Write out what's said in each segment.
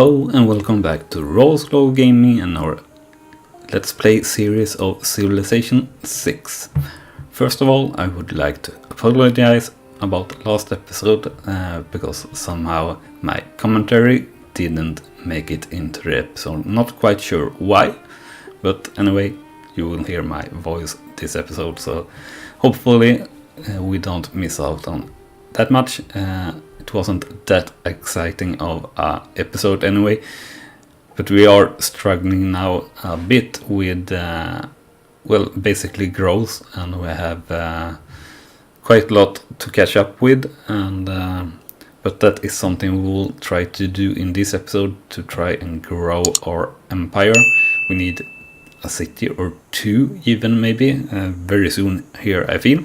Hello and welcome back to Roll Gaming and our Let's Play series of Civilization 6. First of all, I would like to apologize about last episode because somehow my commentary didn't make it into the episode. Not quite sure why, but anyway, you will hear my voice this episode, so hopefully we don't miss out on that much. It wasn't that exciting of an episode anyway, but we are struggling now a bit with, basically growth, and we have quite a lot to catch up with, and but that is something we will try to do in this episode to try and grow our empire. We need a city or two even maybe very soon here, I feel.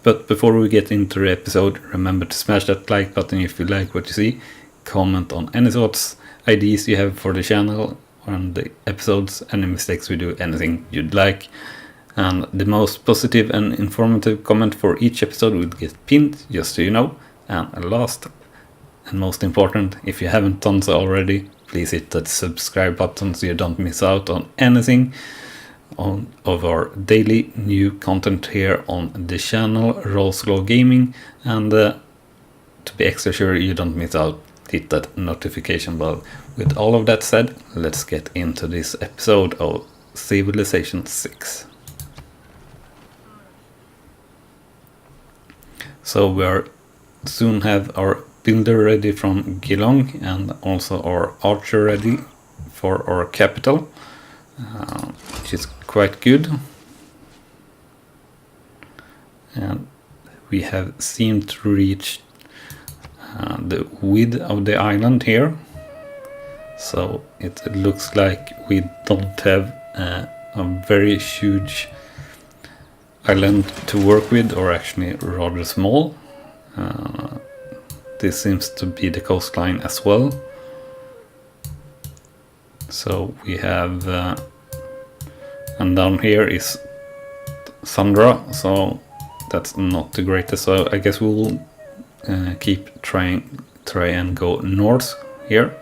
But before we get into the episode, remember to smash that like button if you like what you see. Comment on any sorts ideas you have for the channel, on the episodes, any mistakes we do, anything you'd like. And the most positive and informative comment for each episode will get pinned, just so you know. And last and most important, if you haven't done so already, please hit that subscribe button so you don't miss out on anything of our daily new content here on the channel Roll Gaming, and to be extra sure you don't miss out, hit that notification bell. With all of that said, let's get into this episode of Civilization 6. So we are soon have our builder ready from Geelong and also our archer ready for our capital, which is quite good. And we have seemed to reach the width of the island here, so it looks like we don't have a very huge island to work with, or actually rather small. This seems to be the coastline as well. So we have and down here is Sandra, so that's not the greatest. So I guess we'll keep try and go north here.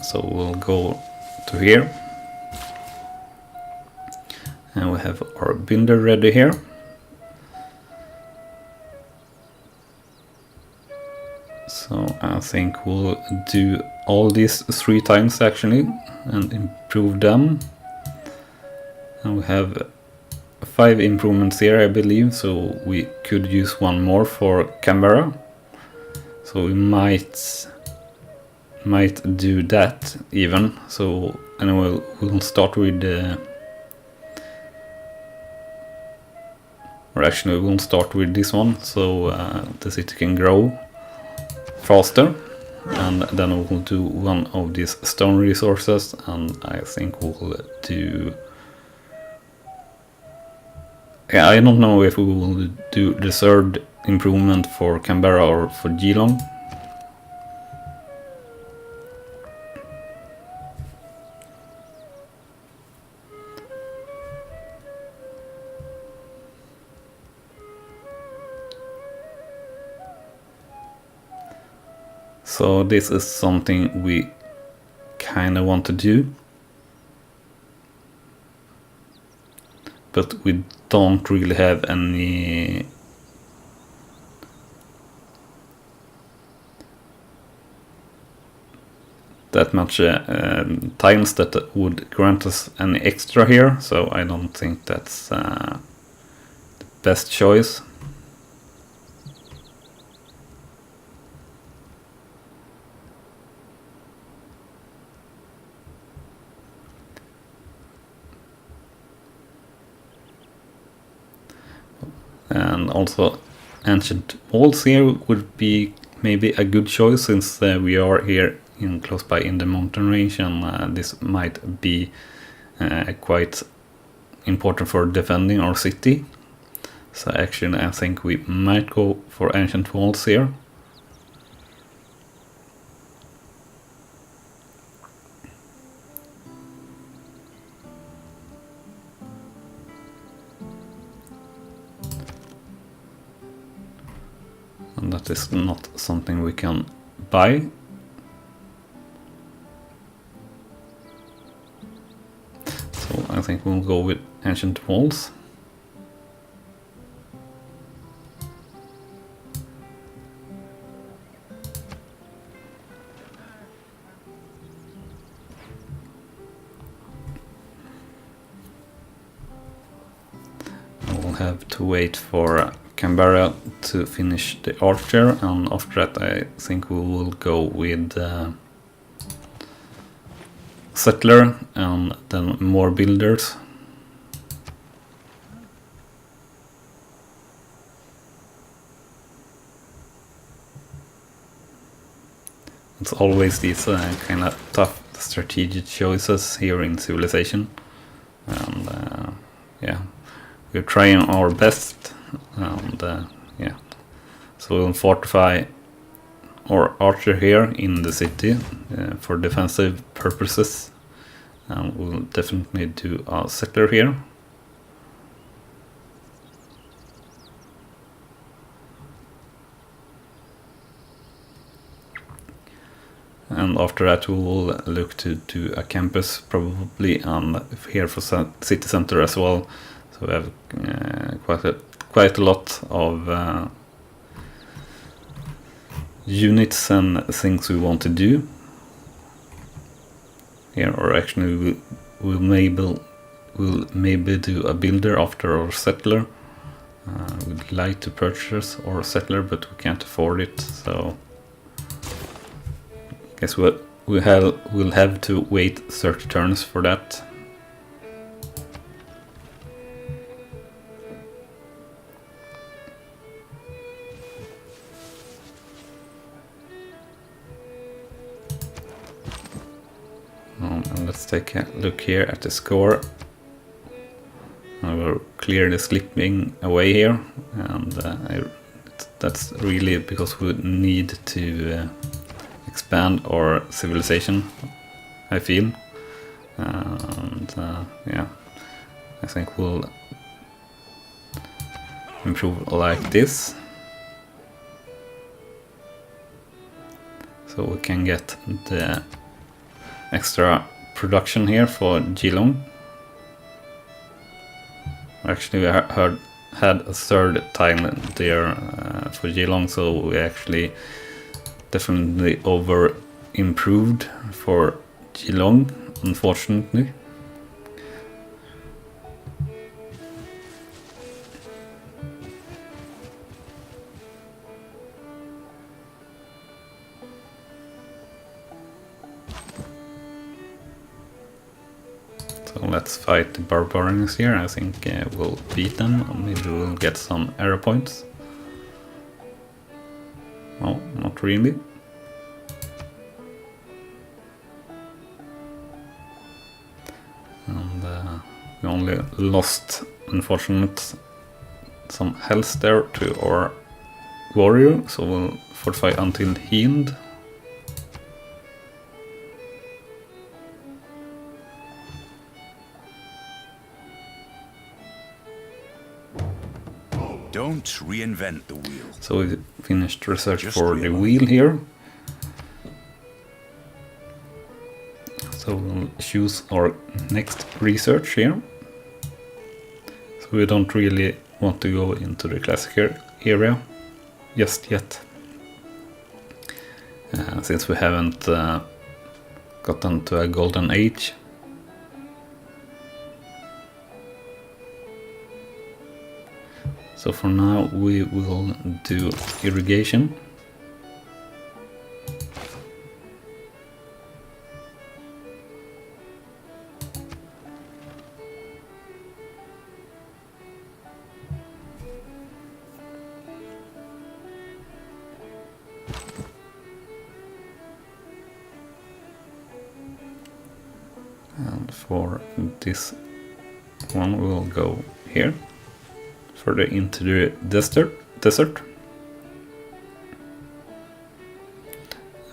So we'll go to here, and we have our builder ready here. So I think we'll do all these 3 times actually and improve them. And we have 5 improvements here, I believe, so we could use one more for Canberra. So we might do that even. So anyway, we'll start with or actually we won't start with this one, so the city can grow faster, and then we'll do one of these stone resources, and I think we'll do, I don't know if we will do the 3rd improvement for Canberra or for Geelong. So this is something we kind of want to do, but we don't really have any that much tiles that would grant us any extra here, so I don't think that's the best choice. And also ancient walls here would be maybe a good choice, since we are here close by in the mountain range, and this might be quite important for defending our city. So actually I think we might go for ancient walls here. And that is not something we can buy. I think we'll go with ancient walls. We'll have to wait for Canberra to finish the archer, and after that I think we will go with settler and then more builders. It's always these kind of tough strategic choices here in Civilization, and yeah, we're trying our best, and yeah, so we'll fortify our archer here in the city for defensive purposes, and we'll definitely do a settler here. And after that we will look to do a campus probably, and here for city center as well. So we have quite a lot of units and things we want to do here, or actually we'll maybe do a builder after our settler. We'd like to purchase our settler, but we can't afford it, so guess we'll have to wait 30 turns for that. And let's take a look here at the score. I will clear the slipping away here, and that's really because we need to expand our civilization, I feel, and yeah, I think we'll improve like this, so we can get the extra production here for Geelong. Actually, we had a third tile there for Geelong, so we actually definitely over improved for Geelong, unfortunately. So let's fight the barbarians here. I think we'll beat them, or maybe we'll get some arrow points. No, not really. And we only lost, unfortunately, some health there to our warrior, so we'll fortify until healed. Don't reinvent the wheel. So we finished research for the wheel here. So we'll choose our next research here. So we don't really want to go into the classic area just yet, since we haven't gotten to a golden age. So for now we will do irrigation. And for this one we'll go here. Further into the desert.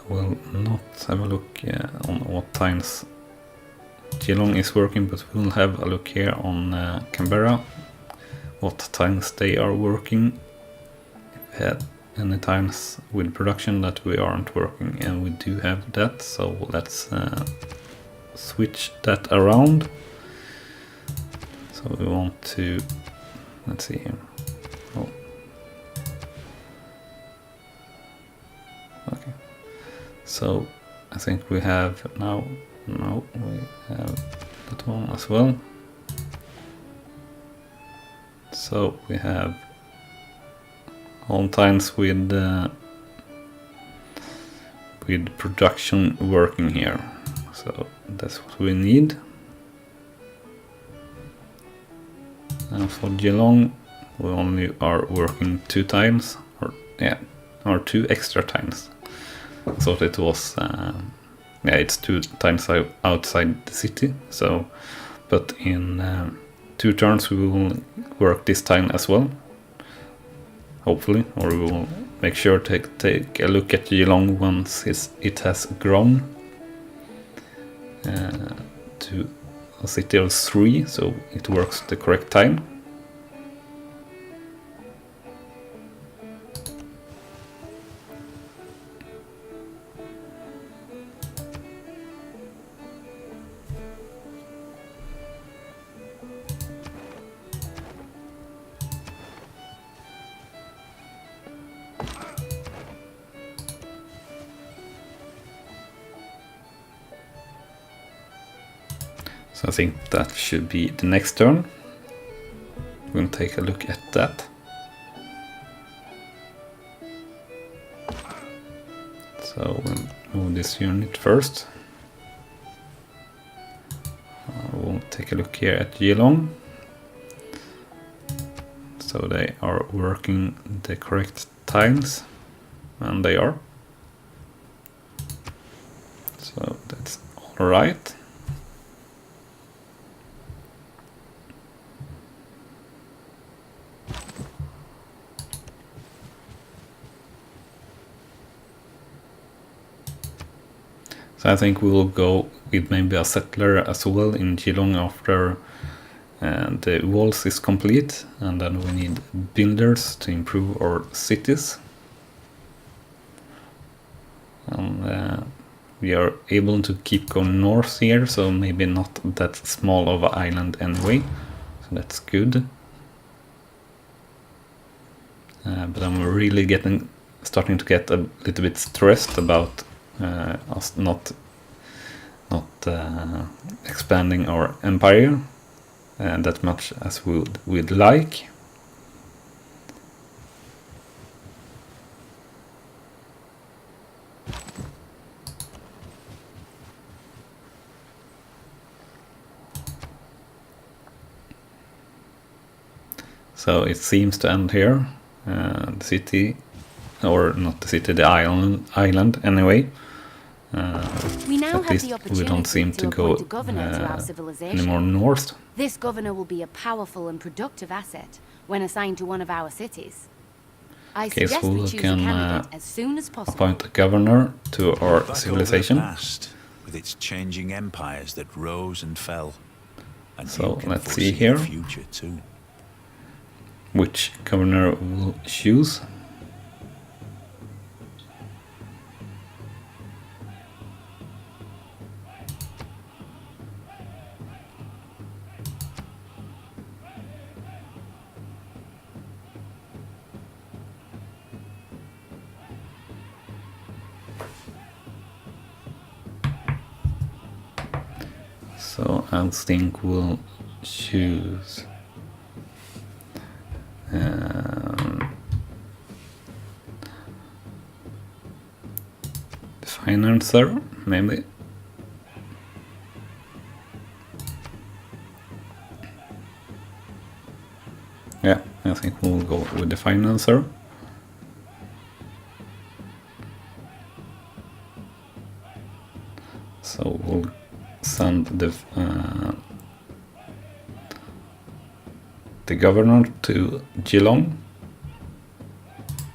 We'll not have a look on what times Geelong is working, but we'll have a look here on Canberra, what times they are working. If we had any times with production that we aren't working, and we do have that, so let's switch that around. So we want to, let's see here. Oh. Okay. So I think we have now, no, we have that one as well. So we have all times with production working here. So that's what we need. And for Geelong, we only are working 2 times, or 2 extra times. I thought it was, it's 2 times outside the city. So, but in 2 turns we will work this time as well, hopefully, or we will make sure to take a look at Geelong once it has grown to a city of 3, so it works the correct time. So I think that should be the next turn. We'll take a look at that. So we'll move this unit first. We'll take a look here at Geelong. So they are working the correct times, and they are. So that's all right. So I think we will go with maybe a settler as well in Geelong after the walls is complete, and then we need builders to improve our cities. And we are able to keep going north here, so maybe not that small of an island anyway, so that's good. But I'm really starting to get a little bit stressed about us not expanding our empire that much as we'd like. So it seems to end here. The city, or not the city, the island anyway. We now At have least the we don't opportunity seem to to go appoint a governor to our civilization. any more north. This governor will be a powerful and productive asset when assigned to one of our cities. I Okay, suggest so we we choose a can candidate as soon as possible. appoint a governor to our Back civilization. over the past, with its changing empires that rose and fell. And So, you can let's foresee see here. the future too. Which governor we'll choose. So I think we'll choose the financer, maybe. Yeah, I think we'll go with the financer. So we'll send the governor to Geelong.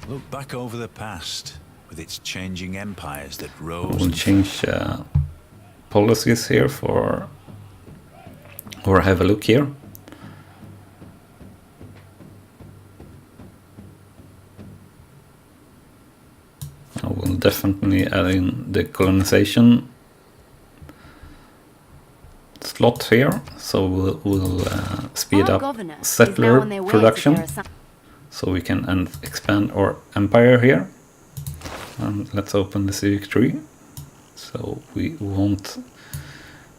Look back over the past, with its changing empires that rose We'll and change policies here or have a look here. I will definitely add in the colonization slot here, so we'll speed Our up governor is now settler on their way to production, their assi- so we can expand our empire here. And let's open the civic tree. So we want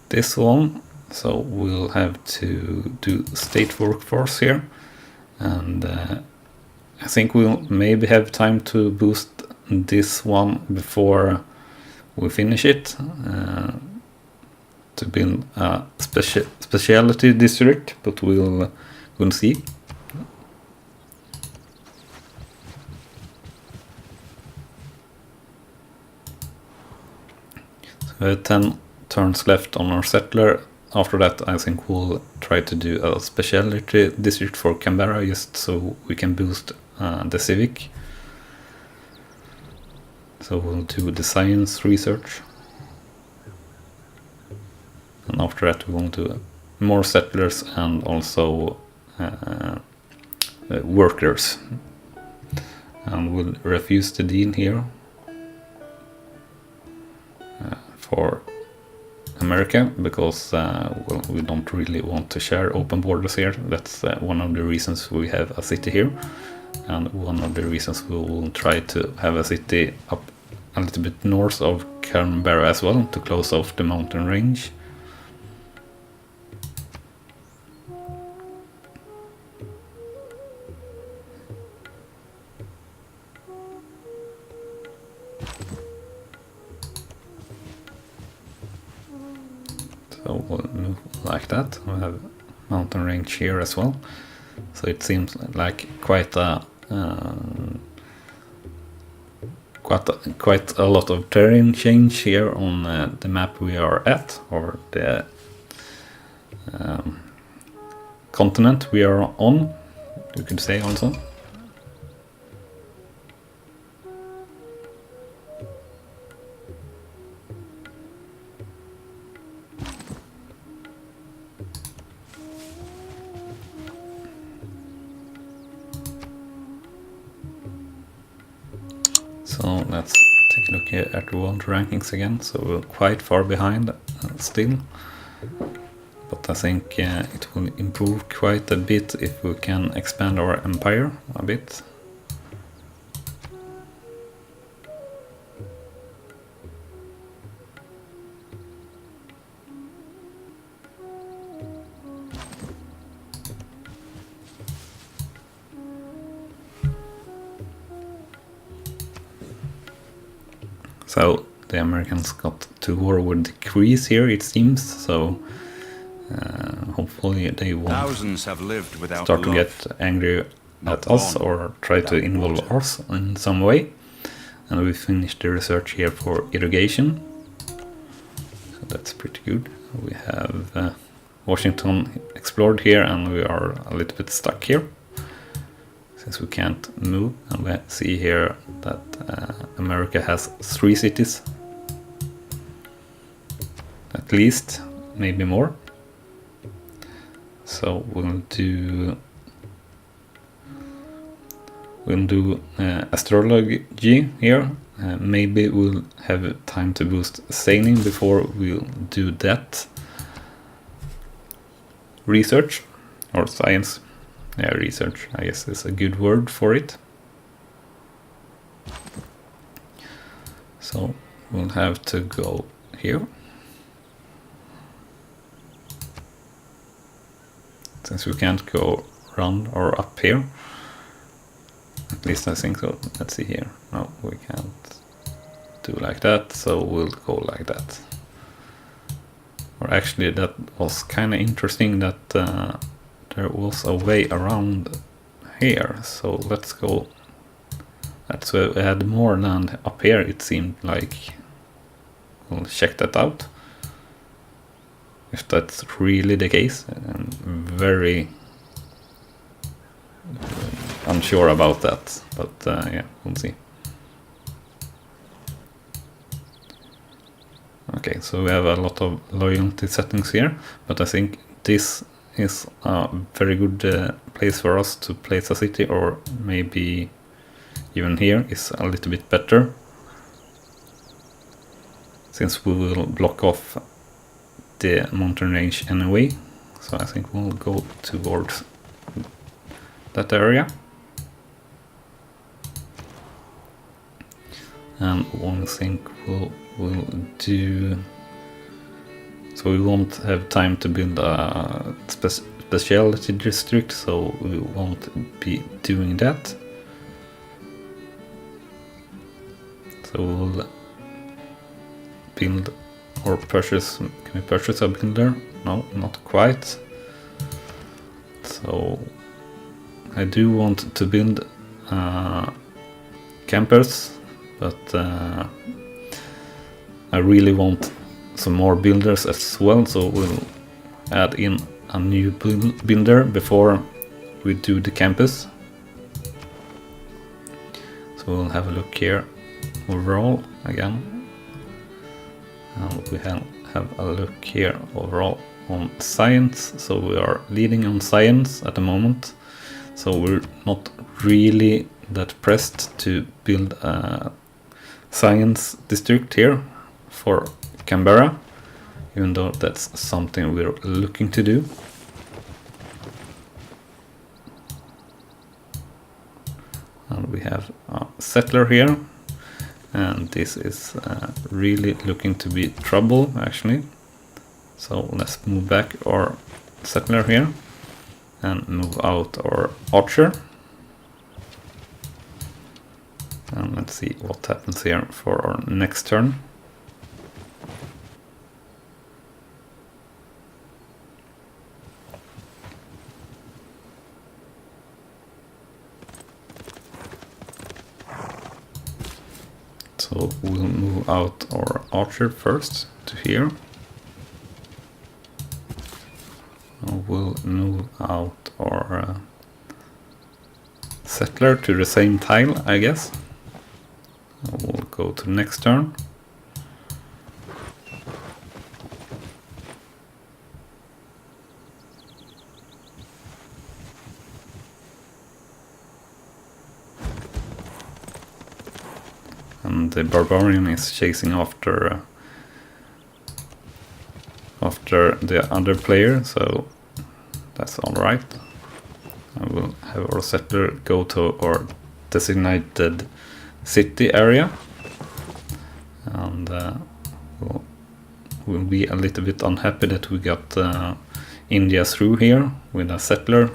this one, so we'll have to do state workforce here, and I think we'll maybe have time to boost this one before we finish it, to build a specialty district, but we'll see. So we have 10 turns left on our settler. After that, I think we'll try to do a specialty district for Canberra, just so we can boost the civic. So we'll do the science research, and after that we will do more settlers and also workers. And we'll refuse the deal here for America, because well, we don't really want to share open borders here. That's one of the reasons we have a city here, and one of the reasons we will try to have a city up a little bit north of Canberra as well, to close off the mountain range. So we'll move like that. We have mountain range here as well. So it seems like quite a lot of terrain change here on the map we are at, or the continent we are on, you could say also. So let's take a look here at the world rankings again. So we're quite far behind still, but I think it will improve quite a bit if we can expand our empire a bit. So the Americans got to war with decrees here, it seems, so hopefully they won't Thousands have lived without start to love. get angry Not at us born or try to without involve water. us in some way. And we finished the research here for irrigation, so that's pretty good. We have Washington explored here, and we are a little bit stuck here since we can't move. And we see here that America has 3 cities at least, maybe more. So we'll do astrology here. Maybe we'll have time to boost sailing before we'll do that. Research or science. Yeah, research, I guess, is a good word for it. So we'll have to go here, since we can't go around or up here. At least I think so. Let's see here. No, we can't do like that, so we'll go like that. Or actually, that was kind of interesting that there was a way around here. So let's go. That's where we had more land up here, it seemed like. We'll check that out, if that's really the case. I'm very unsure about that, but yeah, we'll see. Okay, so we have a lot of loyalty settings here, but I think this is a very good place for us to place a city, or maybe even here is a little bit better, since we will block off the mountain range anyway, so I think we'll go towards that area. And one thing we'll do, so we won't have time to build a specialty district, so we won't be doing that. So we'll build or purchase. Can we purchase a builder? No, not quite. So I do want to build campers, but I really want some more builders as well, so we'll add in a new builder before we do the campus. So we'll have a look here overall again, and we have a look here overall on science. So we are leading on science at the moment, so we're not really that pressed to build a science district here for Canberra, even though that's something we're looking to do. And we have a settler here, and this is really looking to be trouble actually. So let's move back our settler here and move out our archer. And let's see what happens here for our next turn. So we'll move out our archer first to here. We'll move out our settler to the same tile, I guess. We'll go to the next turn. And the barbarian is chasing after the other player, so that's alright. I will have our settler go to our designated city area, and we'll be a little bit unhappy that we got India through here with a settler.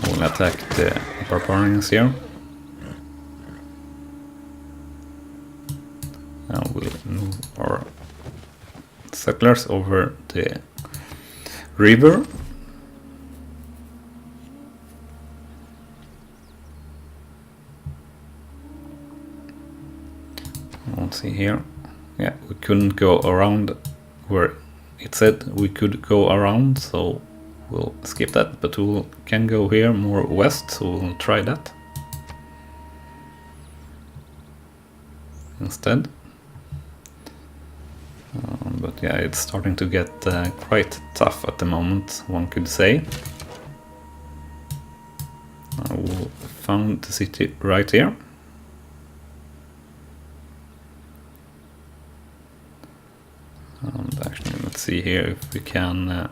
We'll attack the barbarians here. And we'll move our settlers over the river. Let's see here. Yeah, we couldn't go around where it said we could go around, so we'll skip that, but we can go here more west, so we'll try that instead. But yeah, it's starting to get quite tough at the moment, one could say. We found the city right here. And actually, let's see here if we can.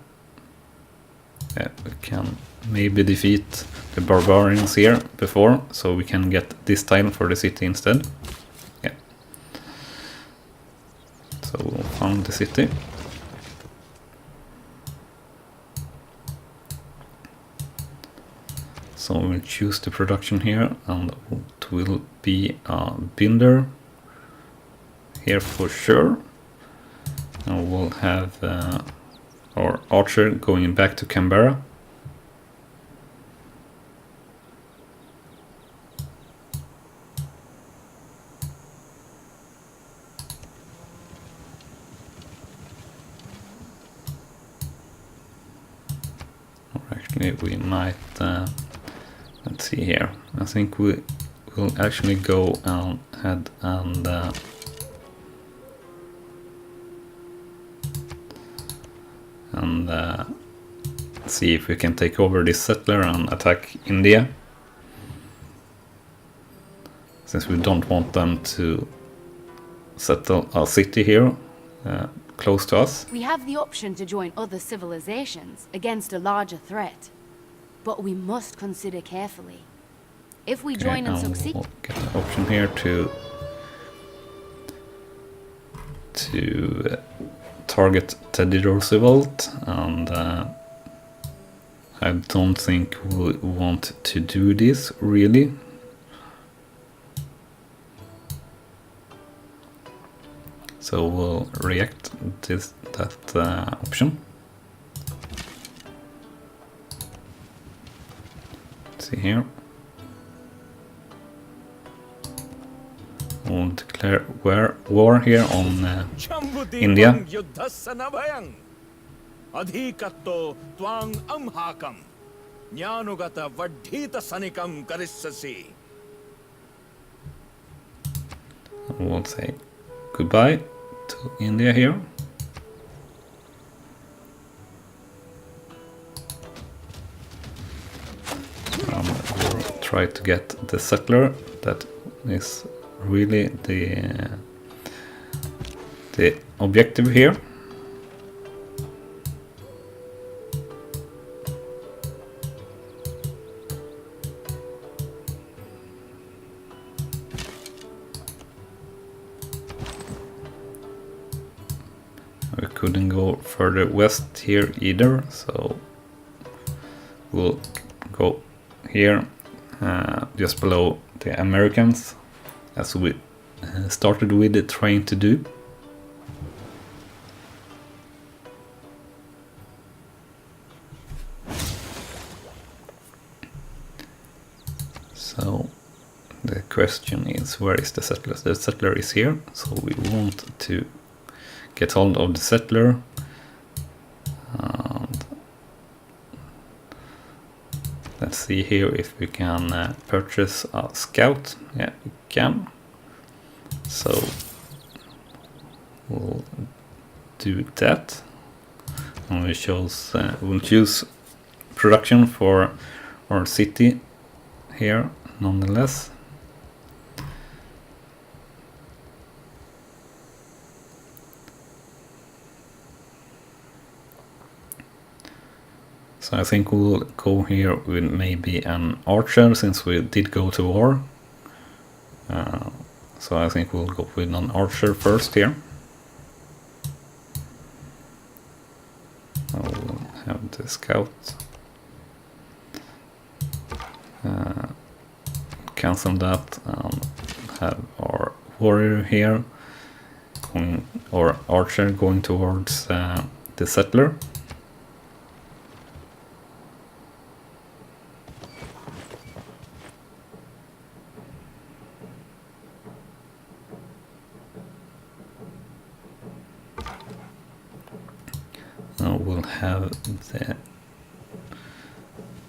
Yeah, we can maybe defeat the barbarians here before, so we can get this tile for the city instead. Yeah. So we'll found the city. So we'll choose the production here, and it will be a builder here for sure. And we'll have our archer going back to Canberra. Or actually we might, let's see here, I think we will actually go ahead and and see if we can take over this settler and attack India. Since we don't want them to settle a city here close to us. We have the option to join other civilizations against a larger threat, but we must consider carefully. If we join and succeed, we'll get an option here to target Teddy Roosevelt, and I don't think we want to do this really. So we'll reject that option. Let's see here. We'll declare war here on India. We'll say goodbye to India here. We'll try to get the settler. That is really the objective here. We couldn't go further west here either, so we'll go here just below the Americans, as we started with trying to do. So the question is, where is the settler? The settler is here, so we want to get hold of the settler. And let's see here if we can purchase a scout. Yeah, we can. So we'll do that, and we'll choose production for our city here nonetheless. So I think we'll go here with maybe an archer, since we did go to war. So I think we'll go with an archer first here. I will have the scout. Cancel that and have our warrior here, or archer going towards the settler. We'll have the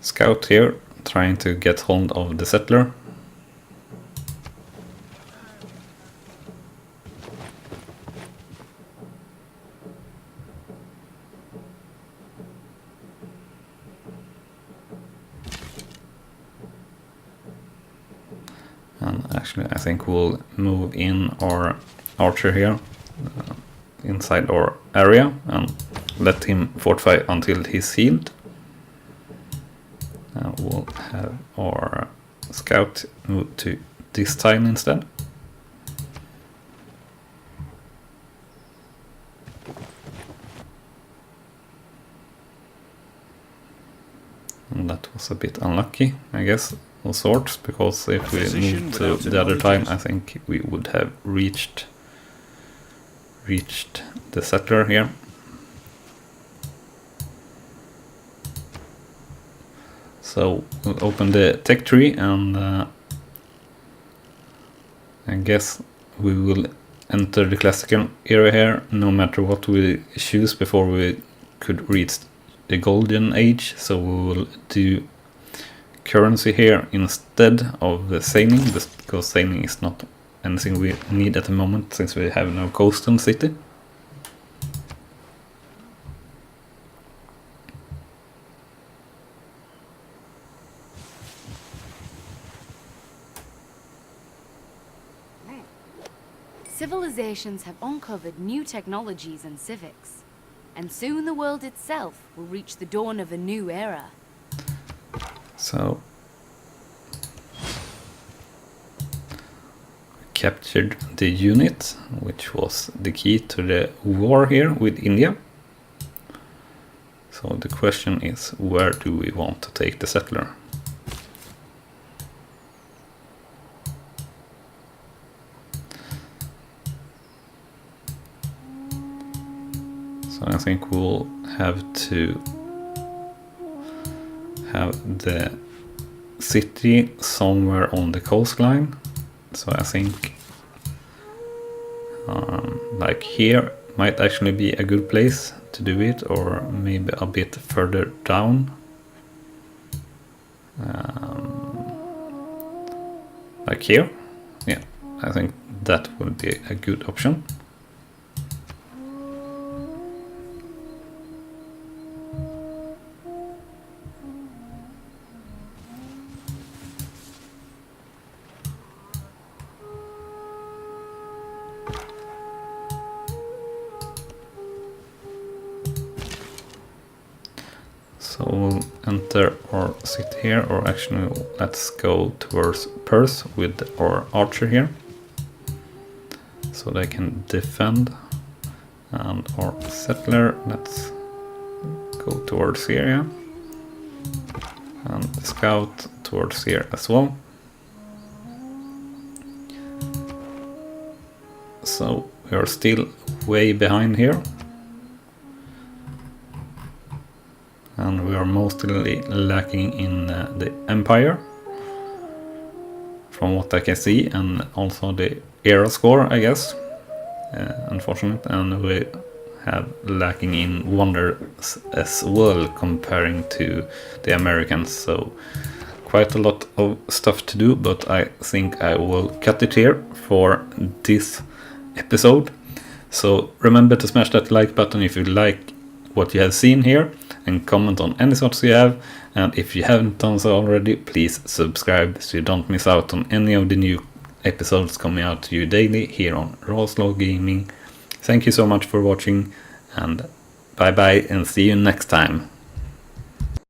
scout here trying to get hold of the settler. And actually I think we'll move in our archer here inside our area and let him fortify until he's healed. We'll have our scout move to this tile instead. And that was a bit unlucky, I guess, of sorts, because if we moved to the other time, I think we would have reached the settler here. So we'll open the tech tree, and I guess we will enter the classical era here, no matter what we choose before we could reach the golden age. So we will do currency here instead of the sailing, because sailing is not anything we need at the moment, since we have no coastal city. civilizations have uncovered new technologies and civics, and soon the world itself will reach the dawn of a new era. So captured the unit, which was the key to the war here with India. So the question is, where do we want to take the settler? So I think we'll have to have the city somewhere on the coastline. So I think like here might actually be a good place to do it, or maybe a bit further down. Like here. Yeah, I think that would be a good option. So we'll enter or sit here, or actually let's go towards Perth with our archer here, so they can defend. And our settler, let's go towards here, yeah. And scout towards here as well. So we are still way behind here. And we are mostly lacking in the Empire, from what I can see, and also the era score, I guess, unfortunate. And we have lacking in wonders as well, comparing to the Americans. So quite a lot of stuff to do, but I think I will cut it here for this episode. So remember to smash that like button if you like what you have seen here, and comment on any thoughts you have. And if you haven't done so already, please subscribe so you don't miss out on any of the new episodes coming out to you daily here on Slow Gaming. Thank you so much for watching, and bye bye, and see you next time.